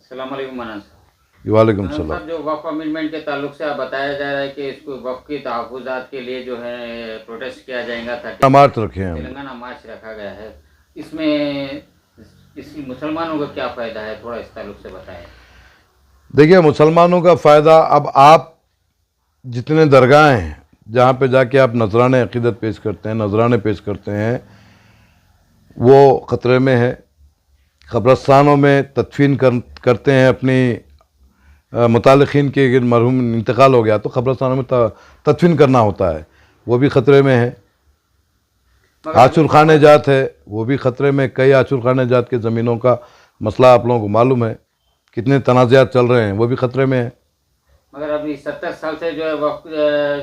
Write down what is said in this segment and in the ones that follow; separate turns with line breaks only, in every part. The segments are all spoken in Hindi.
अस्सलाम वालेकुम मनान साहब।
वालेकुम
मनान
सलाम।
साहब, जो वक्फ अमेंडमेंट के ताल्लुक से आप बताया जा रहा है कि इसको वक्फ की तहफ़्फ़ुज़ात के लिए जो है प्रोटेस्ट किया जाएगा 30
मार्च रखे हैं हमने।
तेलंगाना मार्च रखा गया है। इसमें इस मुसलमानों का क्या फ़ायदा है, थोड़ा इस ताल्लुक से बताएं।
देखिए, मुसलमानों का फ़ायदा, अब आप जितने दरगाह हैं जहाँ पे जाके आप नजराने अक़ीदत पेश करते हैं, नजराने पेश करते हैं, वो ख़तरे में है। क़ब्रस्तानों में तदफीन करते हैं अपनी मुतालिकीन के, अगर मरहूम इंतकाल हो गया तो क़ब्रस्तानों में तदफीन करना होता है, वो भी ख़तरे में है।
मगर अभी
आचुर खाने जात है, वो भी ख़तरे में। कई आचुर खाने जात के ज़मीनों का मसला आप लोगों को मालूम है, कितने तनाज़ात चल रहे हैं, वो भी ख़तरे में है।
मगर अभी 70 साल से जो है वक्फ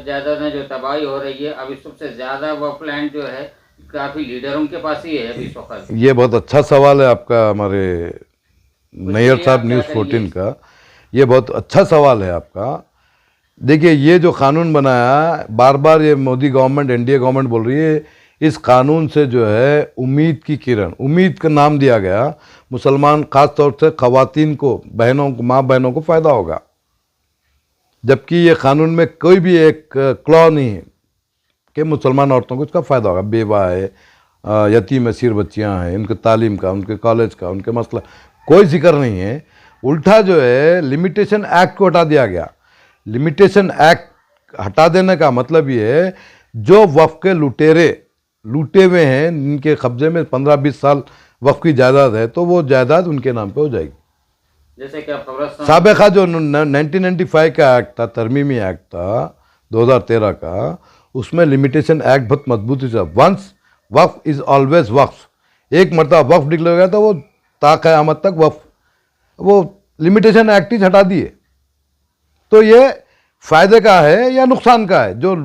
ज़्यादा में जो तबाही हो रही है, अभी सबसे ज़्यादा वक्फ लैंड जो है काफ़ी लीडरों के पास ही है अभी इस वक्त।
ये बहुत अच्छा सवाल है आपका, हमारे
उसके
नैयर
लिए
साहब
आप क्या
न्यूज़
करेंगे
14 का। ये बहुत अच्छा सवाल है आपका। देखिए, ये जो कानून बनाया, बार बार ये मोदी गवर्नमेंट, एनडीए गवर्नमेंट बोल रही है, इस कानून से जो है उम्मीद की किरण, उम्मीद का नाम दिया गया। मुसलमान ख़ास तौर से ख़वातीन को, बहनों को, माँ बहनों को फ़ायदा होगा। जबकि ये कानून में कोई भी एक क्लॉ नहीं है कि मुसलमान औरतों को इसका फ़ायदा होगा। बेवा है, यतीम असीर बच्चियाँ हैं, उनके तालीम का, उनके कॉलेज का, उनके मसला कोई जिक्र नहीं है। उल्टा जो है लिमिटेशन एक्ट को हटा दिया गया। लिमिटेशन एक्ट हटा देने का मतलब ये है, जो वफ़ के लुटेरे लूटे हुए हैं, इनके कब्जे में 15-20 साल वफ़ की जायदाद है, तो वो जायदाद उनके नाम पे हो जाएगी।
जैसे कि आप कब्रस्तान
साबिक़ा जो 1995 का एक्ट था, तरमीमी एक्ट था 2013 का, उसमें लिमिटेशन एक्ट बहुत मजबूती से, वंस वक्फ इज़ ऑलवेज वक्फ, एक मरतबा वक्फ डिक्लेयर हो गया तो वो क़यामत तक वक्फ, वो लिमिटेशन एक्ट ही हटा दिए। तो ये फ़ायदे का है या नुकसान का है? जो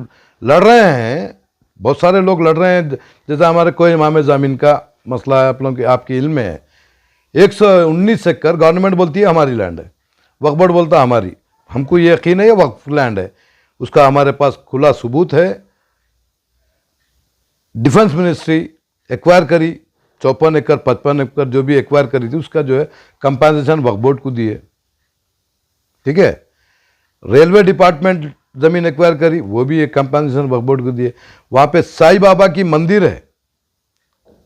लड़ रहे हैं, बहुत सारे लोग लड़ रहे हैं। जैसे हमारे कोई इमाम ज़मीन का मसला है, आप लोगों की, आपकी इल्म में है, 119 एकड़ गवर्नमेंट बोलती है हमारी लैंड है, वक्फ बोर्ड बोलता है हमारी। हमको ये यकीन है ये वक्फ लैंड है, उसका हमारे पास खुला सबूत है। डिफेंस मिनिस्ट्री एक्वायर करी, 54 एकड़ 55 एकड़ जो भी एक्वायर करी थी, उसका जो है कंपनसेशन वक्फ बोर्ड को दिए। ठीक है। रेलवे डिपार्टमेंट ज़मीन एक्वायर करी, वो भी एक कंपनसेशन वक्फ बोर्ड को दिए। वहाँ पे साईं बाबा की मंदिर है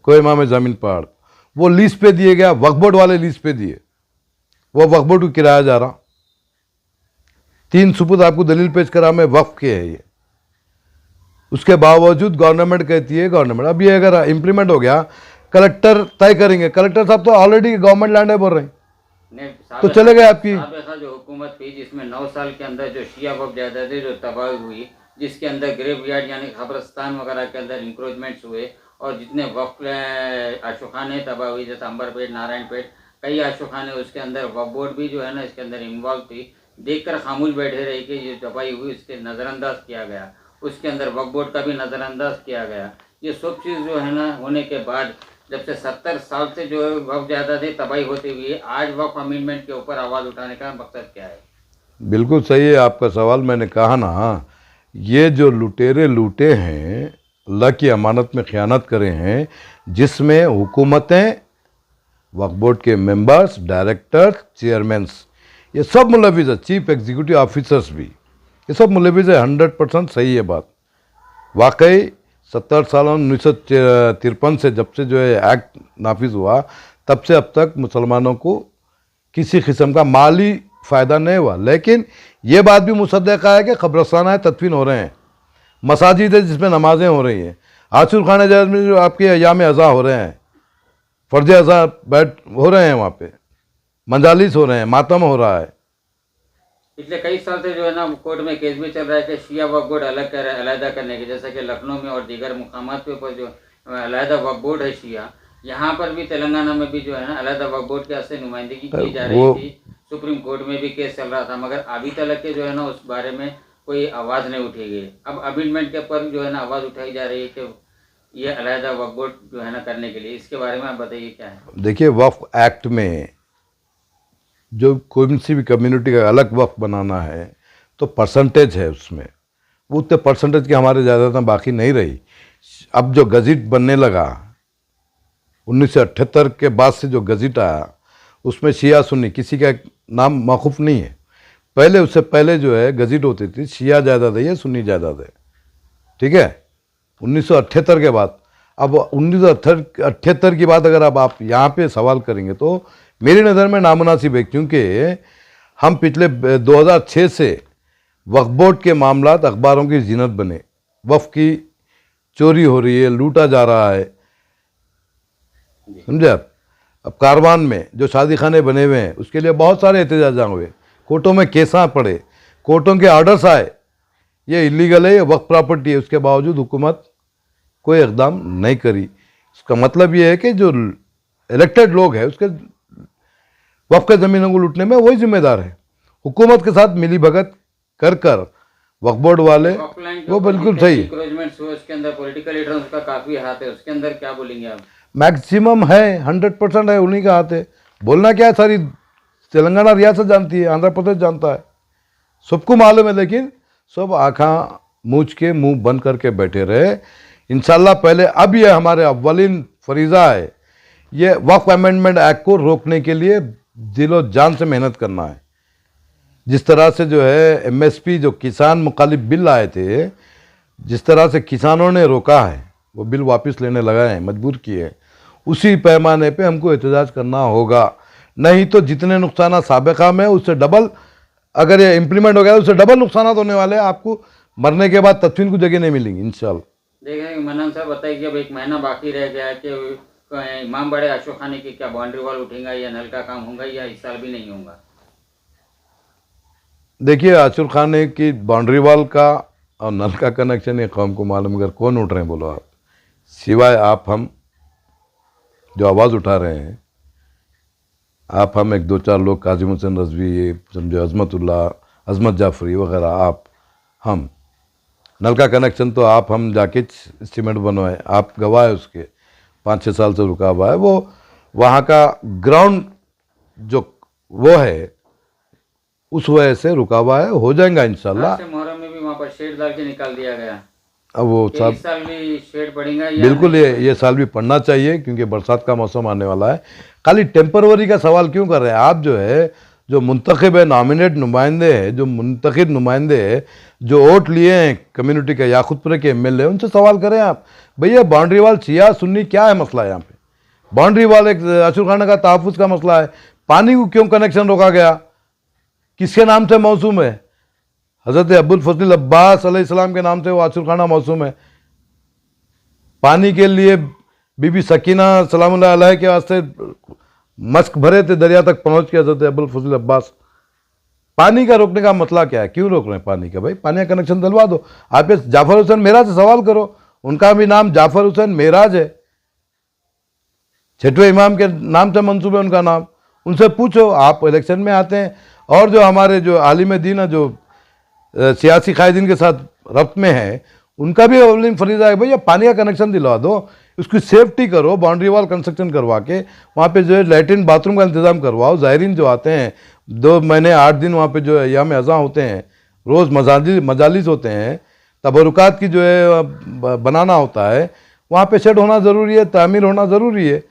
कोहिमा में, ज़मीन पहाड़, वो लीज पे दिए गया, वक्फ बोर्ड वाले लीज पे दिए, वो वक्फ बोर्ड को किराया जा रहा। 3 सबूत आपको दलील पेश करा मैं, वक्फ के है ये। उसके बावजूद गवर्नमेंट कहती है, गवर्नमेंट अब ये अगर इम्प्लीमेंट हो गया, कलेक्टर तय करेंगे। कलेक्टर साहब तो ऑलरेडी गवर्नमेंट लैंड है बोल रहे हैं, तो चले गए आपकी।
साबिक़ा जो हुकूमत थी, जिसमें 9 साल के अंदर जो शिया वक्फ जायदादें जो तबाह हुई, जिसके अंदर ग्रेव यार्ड यानी कब्रस्तान वगैरह के अंदर इंक्रोचमेंट्स हुए, और जितने वक्फ आशुखाने तबाह हुई, जैसे अंबरपेट, नारायणपेट, कई आशुखाने, उसके अंदर वक्फ बोर्ड भी जो है ना इसके अंदर इन्वॉल्व थी। देखकर खामोश बैठे रही कि ये तबाही हुई, इसके नज़रअंदाज किया गया, उसके अंदर वक्फ बोर्ड का भी नज़रअंदाज किया गया। ये सब चीज़ जो है ना होने के बाद, जब से 70 साल से जो है वक्फ जायदादें तबाही होती हुई है, आज वक्फ अमेंडमेंट के ऊपर आवाज़ उठाने का मकसद क्या है?
बिल्कुल सही है आपका सवाल। मैंने कहा ना, ये जो लुटेरे लूटे हैं, अल्लाह की अमानत में ख़यानत करे हैं, जिसमें हुकूमतें, वक्फ बोर्ड के मेंबर्स, डायरेक्टर्स, चेयरमैन्स, ये सब मुलविज़ है, चीफ एग्जीक्यूटिव ऑफिसर्स भी, ये सब मुलविज़ है। 100% सही है बात। वाकई 70 सालों 1953 से, जब से जो है एक्ट नाफिज हुआ, तब से अब तक मुसलमानों को किसी किस्म का माली फ़ायदा नहीं हुआ। लेकिन ये बात भी मुसद्दक़ा है कि कब्रस्तान है तदफीन हो रहे हैं, मसाजिद है जिसमें नमाज़ें हो रही हैं, आशुर खाने जात में जो आपके अयाम अज़ा हो रहे हैं, फ़र्ज अज़ा बैठ हो रहे हैं, वहाँ पे मंजालिस हो रहे हैं, मातम हो रहा है।
पिछले कई साल से जो है ना कोर्ट में केस भी चल रहा है कि शिया वक्फ बोर्ड अलहदा करने की, जैसे कि लखनऊ में और दीगर मुकामात के ऊपर जो अलहदा वक्फ बोर्ड है शिया, यहाँ पर भी तेलंगाना में भी जो है ना अलहदा वक्फ बोर्ड के असर नुमाइंदगी की जा रही थी। सुप्रीम कोर्ट में भी केस चल रहा था, मगर अभी तक के जो है ना उस बारे में कोई आवाज़ नहीं उठी गई। अब अमेंडमेंट के ऊपर जो है ना आवाज़ उठाई जा रही है कि ये अलहदा वक्फ बोर्ड जो है ना करने के लिए, इसके बारे में आप बताइए क्या है?
देखिए, वक्फ एक्ट में जो कोई सी भी कम्युनिटी का अलग वक्फ बनाना है तो परसेंटेज है उसमें, वो उतने परसेंटेज की हमारे ज़्यादातर बाकी नहीं रही। अब जो गज़ट बनने लगा 1978 के बाद से, जो गज़ट आया, उसमें शिया सुन्नी किसी का नाम मौकूफ नहीं है। पहले उससे पहले जो है गज़िट होती थी शिया जायदाद है या सुन्नी जायदाद है, ठीक है, 1978 के बाद। अब 1978 की बात अगर अब आप यहाँ पे सवाल करेंगे तो मेरी नज़र में नामुनासिब है, क्योंकि हम पिछले 2006 से वक्फ बोर्ड के मामलात अखबारों की जीनत बने, वक्फ की चोरी हो रही है, लूटा जा रहा है, समझे आप। अब कारवान में जो शादी खाने बने हुए हैं उसके लिए बहुत सारे एहतजाज हुए, कोर्टों में केसा पड़े, कोर्टों के ऑर्डर्स आए, ये इलीगल है, ये वक्फ प्रॉपर्टी है, उसके बावजूद हुकूमत कोई इक़दाम नहीं करी। इसका मतलब ये है कि जो इलेक्टेड लोग हैं उसके वक्फ के ज़मीनों को लूटने में वही जिम्मेदार है। हुकूमत के साथ मिली भगत कर कर वक्फ बोर्ड वाले, वो बिल्कुल सही।
उसके अंदर पॉलिटिकल लीडर्स का काफ़ी हाथ है, उसके अंदर क्या बोलेंगे आप?
मैक्सिमम है, 100% है, उन्हीं का हाथ है। बोलना क्या है, सारी तेलंगाना रियासत जानती है, आंध्र प्रदेश जानता है, सबको मालूम है, लेकिन सब आँखा मूछ के मुंह बंद करके बैठे रहे। इंशाल्लाह पहले अब ये हमारे अव्वलीन फरीज़ा है, ये वक्फ अमेंडमेंट एक्ट को रोकने के लिए दिलो जान से मेहनत करना है। जिस तरह से जो है एमएसपी जो किसान मुखालिफ बिल आए थे, जिस तरह से किसानों ने रोका है, वो बिल वापस लेने लगाए हैं, मजबूर किए, उसी पैमाने पे हमको एहतजाज करना होगा। नहीं तो जितने नुकसान साबिक़ा में उससे डबल, अगर ये इम्प्लीमेंट हो गया उससे डबल नुकसान होने वाले हैं। आपको मरने के बाद तदफीन को जगह नहीं मिलेंगी इंशाल्लाह।
देखें मन्नान साहब, बताइए कि अब एक महीना बाकी रह गया है कि इमाम बड़े आशूक खाने की क्या बाउंड्री वॉल उठेगा या नल का काम होगा या इस साल भी नहीं होगा?
देखिए, आशूक खाने की बाउंड्री वॉल का और नल का कनेक्शन ये कौम को मालूम, अगर कौन उठ रहे हैं बोलो आप, सिवाय आप हम जो आवाज़ उठा रहे हैं, आप हम एक दो चार लोग, काजिम हुसैन रजवी, समझो अजमतुल्ला, अजमत जाफरी वगैरह, आप हम। नल का कनेक्शन तो आप हम जाके सीमेंट बनवाए, आप गवाह है उसके, 5-6 साल से रुका हुआ है वो। वहाँ का ग्राउंड जो वो है उस वजह से रुका हुआ है, हो जाएगा इंशाल्लाह।
मुहर्रम में भी वहाँ पर शेड डाल के निकाल दिया गया,
अब वो सब
इस साल भी शेड पड़ेगा
बिल्कुल, ये साल भी पड़ना चाहिए क्योंकि बरसात का मौसम आने वाला है। खाली टेम्परवरी का सवाल क्यों कर रहे हैं आप? जो है जो मुंतखब है, नॉमिनेट नुमाइंदे हैं, जो मुंतखब नुमाइंदे हैं, जो वोट लिए हैं कम्युनिटी के या खुदपुरे के एमएलए, उनसे सवाल करें आप, भैया बाउंड्री वाल शिया सुन्नी क्या है मसला है यहाँ पे? बाउंड्री वाल एक आशूक खाना का तहफ़्फ़ुज़ का मसला है। पानी को क्यों कनेक्शन रोका गया, किसके नाम से मौसूम है? हज़रत अब्दुल फज़ल अब्बास अलैहिस्सलाम के नाम से वो आशूक खाना मौसूम है। पानी के लिए बीबी सकीना सलामुल्लाह अलैहा के वास्ते मस्क भरे थे, दरिया तक पहुंच के हज़रत अब्दुल फज़ल अब्बास। पानी का रोकने का मसला क्या है? क्यों रोक रहे हैं पानी का? भाई पानी का कनेक्शन दिलवा दो। आप इस जाफर हुसैन मेराज से सवाल करो, उनका भी नाम जाफर हुसैन मेराज है, 6वें इमाम के नाम से मंसूब है उनका नाम। उनसे पूछो, आप इलेक्शन में आते हैं। और जो हमारे जो आलिम दीन है, जो सियासी कायदीन के साथ रब्त में है, उनका भी अवलिन फरीज़ा है, भैया पानी का कनेक्शन दिलवा दो, उसकी सेफ्टी करो, बाउंड्री वॉल कंस्ट्रक्शन करवा के वहाँ पे जो है लैट्रिन बाथरूम का इंतज़ाम करवाओ। ज़ायरीन जो आते हैं 2 महीने 8 दिन वहाँ पे जो है याम अज़ा होते हैं, रोज़ मजालिस होते हैं, तबरुकात की जो है बनाना होता है, वहाँ पे शेड होना ज़रूरी है, तामीर होना ज़रूरी है।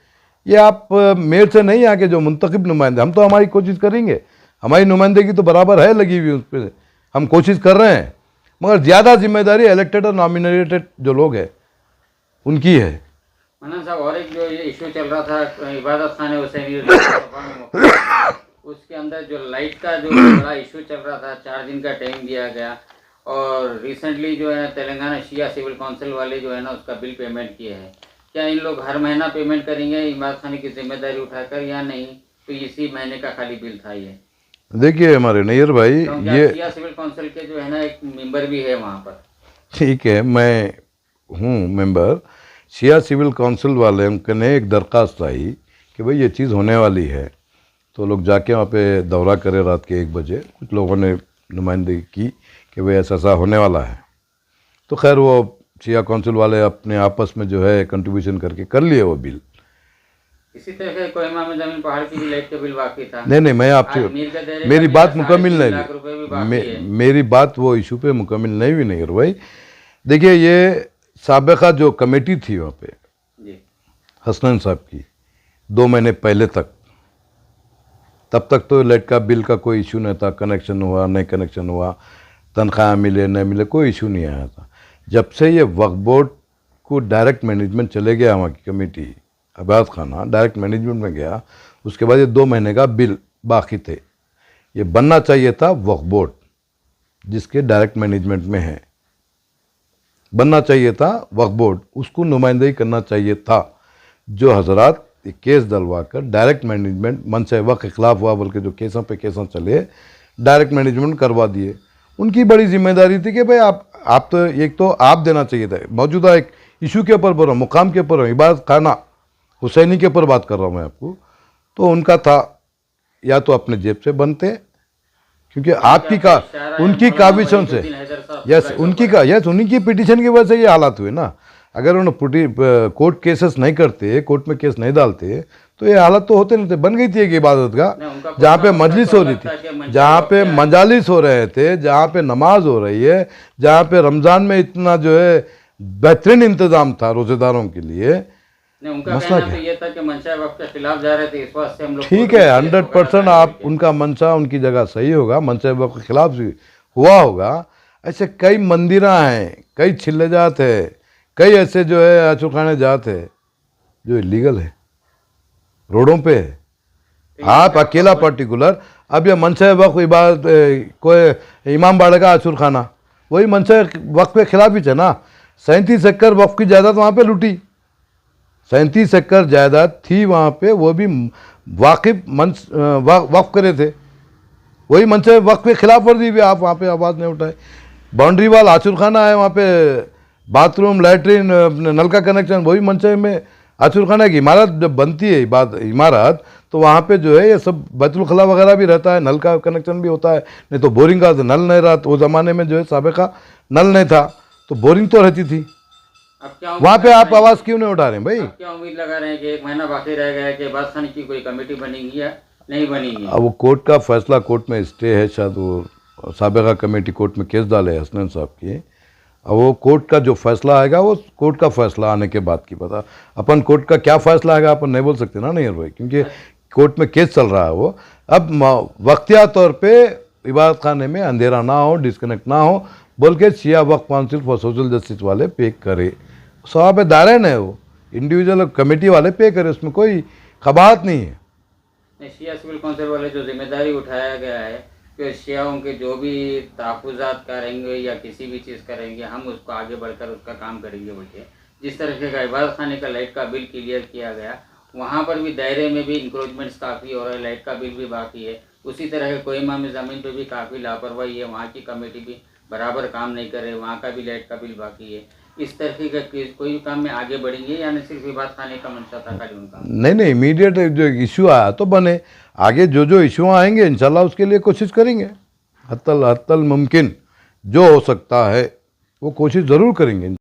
ये आप मेयर से नहीं आके जो मुंतखब नुमाइंदे, हम तो हमारी कोशिश करेंगे, हमारी नुमाइंदगी तो बराबर है लगी हुई, उस पर हम कोशिश कर रहे हैं, मगर ज़्यादा जिम्मेदारी इलेक्टेड और नॉमिनेटेड जो लोग हैं उनकी है।
मन्नान साहब, और एक जो ये इशू चल रहा था इबादत खाने हुसैनी उसके अंदर जो लाइट का जो बड़ा इशू चल रहा था, 4 दिन का टाइम दिया गया, और रिसेंटली जो है तेलंगाना शिया सिविल काउंसिल वाले जो है ना उसका बिल पेमेंट किए हैं। क्या इन लोग हर महीना पेमेंट करेंगे इबादत खाने की जिम्मेदारी उठाकर या नहीं? तो इसी महीने का खाली बिल था ये।
देखिए हमारे नैयर भाई, ये
शिया सिविल काउंसिल के जो है ना एक मेंबर भी है वहाँ पर।
ठीक है, मैं हूँ मेंबर। शिया सिविल काउंसिल वाले उनके एक दरख्वास्त आई कि भाई ये चीज़ होने वाली है, तो लोग जाके वहाँ पे दौरा करें रात के 1 बजे। कुछ लोगों ने नुमाइंदगी की कि भाई ऐसा होने वाला है, तो खैर वो शिया काउंसिल वाले अपने आपस में जो है कंट्रीब्यूशन करके कर लिए वो बिल।
इसी तरह से कोहिमा में जमीन पहाड़ की भी लाइट का बिल बाकी था।
नहीं, मैं आपसे, मेरी बात मुकम्मिल नहीं, मेरी बात वो इशू पे मुकम्मिल नहीं हुई नहीं भाई। देखिए, ये साबिक़ा जो कमेटी थी वहाँ पे हसनैन साहब की, 2 महीने पहले तक तब तक तो लाइट का बिल का कोई इशू नहीं था, कनेक्शन हुआ नहीं कनेक्शन हुआ, तनख्वाह मिले नहीं मिले, कोई इशू नहीं आया था। जब से ये वक्फ बोर्ड को डायरेक्ट मैनेजमेंट चले गया, वहाँ की कमेटी इबादत खाना डायरेक्ट मैनेजमेंट में गया, उसके बाद ये 2 महीने का बिल बाकी थे। ये बनना चाहिए था वक्फ बोर्ड जिसके डायरेक्ट मैनेजमेंट में है, बनना चाहिए था वक्फ बोर्ड, उसको नुमाइंदगी करना चाहिए था। जो हजरात केस डलवा कर डायरेक्ट मैनेजमेंट मनशा वक्फ के खिलाफ हुआ, बल्कि जो केसों पे केसों चले डायरेक्ट मैनेजमेंट करवा दिए, उनकी बड़ी जिम्मेदारी थी कि भाई आप तो एक तो आप देना चाहिए था। मौजूदा एक इशू के ऊपर बोल रहा हूँ, मुकाम के ऊपर, इबादत खाना हुसैनी के ऊपर बात कर रहा हूँ मैं आपको, तो उनका था या तो अपने जेब से बनते, क्योंकि आपकी का उनकी काविशों से उन्हीं की पिटीशन की वजह से ये हालात हुए ना। अगर उन्होंने कोर्ट केसेस नहीं करते, कोर्ट में केस नहीं डालते, तो ये हालत तो होते नहीं थे। बन गई थी एक इबादत का जहाँ पे मजलिस हो रही थी, जहाँ पे मजालिस हो रहे थे, जहाँ पे नमाज हो रही है, जहाँ पे रमज़ान में इतना जो है बेहतरीन इंतज़ाम था रोज़ेदारों के लिए।
उनका कहना तो ये था कि मंशा वक्फ के खिलाफ जा रहे थे, इस वजह से हम लोग
ठीक है, 100% आप उनका मंशा उनकी जगह सही होगा, मंशा वक्फ के खिलाफ भी हुआ होगा। ऐसे कई मंदिरा हैं, कई छिल्ले जात है, कई ऐसे जो है आचुखाने जात है जो इलीगल है, रोडों पे है। आप अकेला पर्टिकुलर, अब यह मंशा वक्फ इबादत कोई इमाम बाड़े का आचुर खाना वही मंशा वक्फ के खिलाफ ही थे ना। 37 एकड़ वक्फ की जायदाद वहाँ पे लूटी, 37 एकड़ जायदाद थी वहाँ पे, वो भी वाकिफ वक्फ करे थे, वही मंशा वक्फ के खिलाफ वर्जी भी आप वहाँ पे आवाज़ नहीं उठाए। बाउंड्री वाल आचुर खाना है, वहाँ पे बाथरूम लैट्रिन नल का कनेक्शन वही मंशा में आचुर खाना की इमारत जब बनती है इमारत, तो वहाँ पे जो है ये सब बैतुल खला वगैरह भी रहता है, नल का कनेक्शन भी होता है, नहीं तो बोरिंग का नल नहीं रहा। तो वो ज़माने में जो है साबिका नल नहीं था तो बोरिंग तो रहती थी। वहाँ पे आप आवाज़ क्यों नहीं उठा रहे हैं भाई?
क्या उम्मीद लगा रहे हैं कि 1 महीना बाकी रह गया है कि इबादत खाने की कोई कमेटी बनेगी या नहीं बनेगी?
अब वो कोर्ट का फैसला, कोर्ट में स्टे है, शायद वो साबिका कमेटी कोर्ट में केस डाले हसनैन साहब की। अब वो कोर्ट का जो फैसला आएगा वो कोर्ट का फैसला आने के बाद की पता। अपन कोर्ट का क्या फैसला आएगा अपन नहीं बोल सकते ना नहीं भाई, क्योंकि कोर्ट में केस चल रहा है वो। अब वक्तिया तौर पे इबादत खाने में अंधेरा ना हो, डिस्कनेक्ट ना हो, बोल के Shia Waqf council for social justice वाले पे करे, सवाब दायरे है, वो इंडिविजुअल कमेटी वाले पे करे, उसमें कोई खबात नहीं है।
शिया सिविल काउंसिल वाले जो जिम्मेदारी उठाया गया है कि शियाओं के जो भी तहफ़्फ़ुज़ात करेंगे या किसी भी चीज़ करेंगे, हम उसको आगे बढ़कर उसका काम करेंगे बोल के, जिस तरीके का इबादत खाने का लाइट का बिल क्लियर किया गया, वहाँ पर भी दायरे में भी इंक्रोचमेंट्स काफ़ी हो रहा है, लाइट का बिल भी बाकी है। उसी तरह के कोहिमा में ज़मीन पे भी काफ़ी लापरवाही है, वहाँ की कमेटी भी बराबर काम नहीं कर रहे, वहाँ का भी लाइट का बिल बाकी है। इस तरीके का कोई काम में आगे बढ़ेंगे या नहीं सिर्फ इबादत खाने का मंशा था खाली उनका?
नहीं, इमीडिएट जो इशू आया तो बने, आगे जो इशू आएंगे इंशाल्लाह उसके लिए कोशिश करेंगे, हत्तल मुमकिन जो हो सकता है वो कोशिश ज़रूर करेंगे।